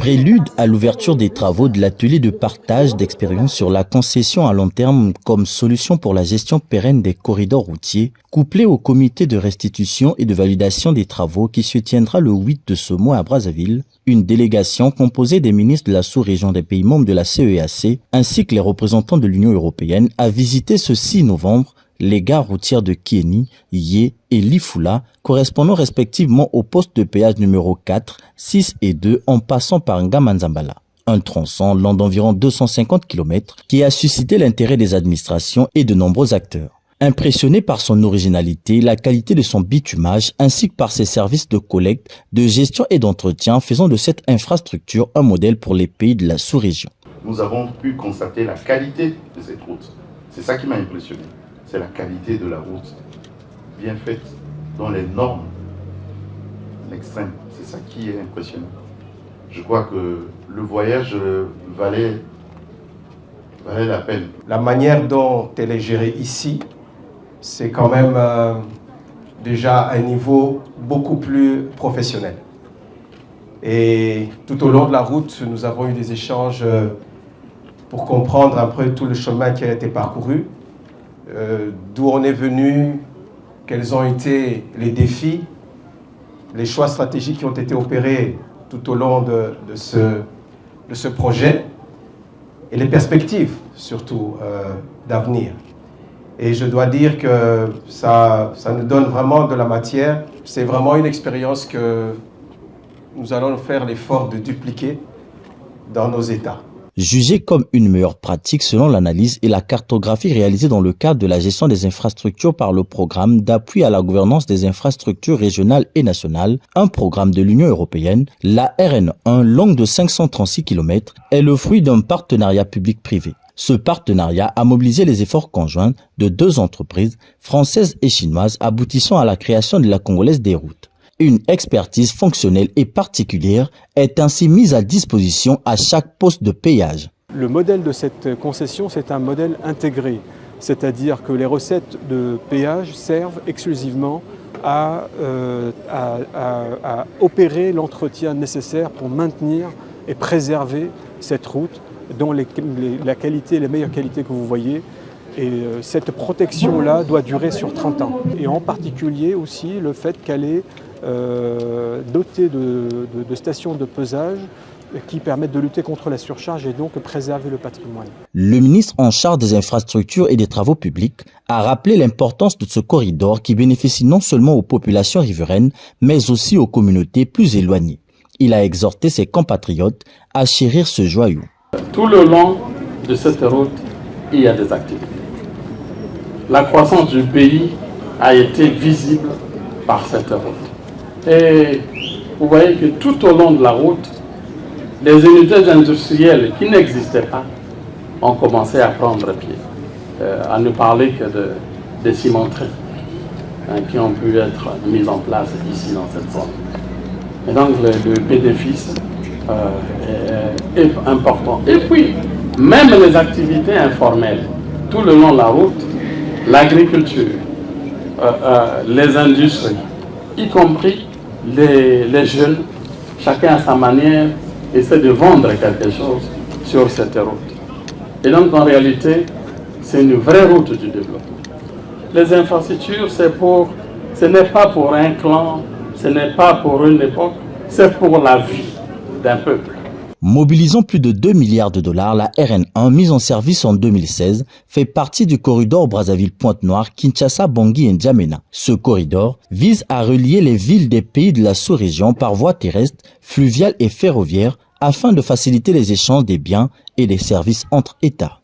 Prélude à l'ouverture des travaux de l'atelier de partage d'expériences sur la concession à long terme comme solution pour la gestion pérenne des corridors routiers, couplé au comité de restitution et de validation des travaux qui se tiendra le 8 de ce mois à Brazzaville, une délégation composée des ministres de la sous-région des pays membres de la CEEAC ainsi que les représentants de l'Union européenne a visité ce 6 novembre les gares routières de Kieni, Yé et Lifula, correspondant respectivement au poste de péage numéro 4, 6 et 2 en passant par Ngamanzambala. Un tronçon long d'environ 250 km qui a suscité l'intérêt des administrations et de nombreux acteurs. Impressionné par son originalité, la qualité de son bitumage ainsi que par ses services de collecte, de gestion et d'entretien, faisant de cette infrastructure un modèle pour les pays de la sous-région. Nous avons pu constater la qualité de cette route. C'est ça qui m'a impressionné. C'est la qualité de la route, bien faite, dans les normes extrêmes. C'est ça qui est impressionnant. Je crois que le voyage valait la peine. La manière dont elle est gérée ici, c'est quand même déjà à un niveau beaucoup plus professionnel. Et tout au long de la route, nous avons eu des échanges pour comprendre un peu tout le chemin qui a été parcouru. D'où on est venu, quels ont été les défis, les choix stratégiques qui ont été opérés tout au long de ce projet et les perspectives surtout d'avenir. Et je dois dire que ça nous donne vraiment de la matière. C'est vraiment une expérience que nous allons faire l'effort de dupliquer dans nos États. Jugée comme une meilleure pratique selon l'analyse et la cartographie réalisée dans le cadre de la gestion des infrastructures par le programme d'appui à la gouvernance des infrastructures régionales et nationales, un programme de l'Union européenne, la RN1, longue de 536 km, est le fruit d'un partenariat public-privé. Ce partenariat a mobilisé les efforts conjoints de deux entreprises, françaises et chinoises, aboutissant à la création de la Congolaise des routes. Une expertise fonctionnelle et particulière est ainsi mise à disposition à chaque poste de péage. Le modèle de cette concession, c'est un modèle intégré, c'est-à-dire que les recettes de péage servent exclusivement à opérer l'entretien nécessaire pour maintenir et préserver cette route dont les meilleures qualités que vous voyez. Et cette protection-là doit durer sur 30 ans. Et en particulier aussi le fait qu'elle est dotée de stations de pesage qui permettent de lutter contre la surcharge et donc préserver le patrimoine. Le ministre en charge des infrastructures et des travaux publics a rappelé l'importance de ce corridor qui bénéficie non seulement aux populations riveraines, mais aussi aux communautés plus éloignées. Il a exhorté ses compatriotes à chérir ce joyau. Tout le long de cette route, il y a des activités. La croissance du pays a été visible par cette route. Et vous voyez que tout au long de la route, les unités industrielles qui n'existaient pas ont commencé à prendre pied. À ne parler que des cimenteries qui ont pu être mises en place ici dans cette zone. Et donc le bénéfice est important. Et puis, même les activités informelles, tout le long de la route, l'agriculture, les industries, y compris les jeunes, chacun à sa manière, essaie de vendre quelque chose sur cette route. Et donc, en réalité, c'est une vraie route du développement. Les infrastructures, ce n'est pas pour un clan, ce n'est pas pour une époque, c'est pour la vie d'un peuple. Mobilisant plus de 2 milliards de dollars, la RN1, mise en service en 2016, fait partie du corridor Brazzaville-Pointe-Noire, Kinshasa, Bangui et N'Djamena. Ce corridor vise à relier les villes des pays de la sous-région par voie terrestre, fluviale et ferroviaire afin de faciliter les échanges des biens et des services entre États.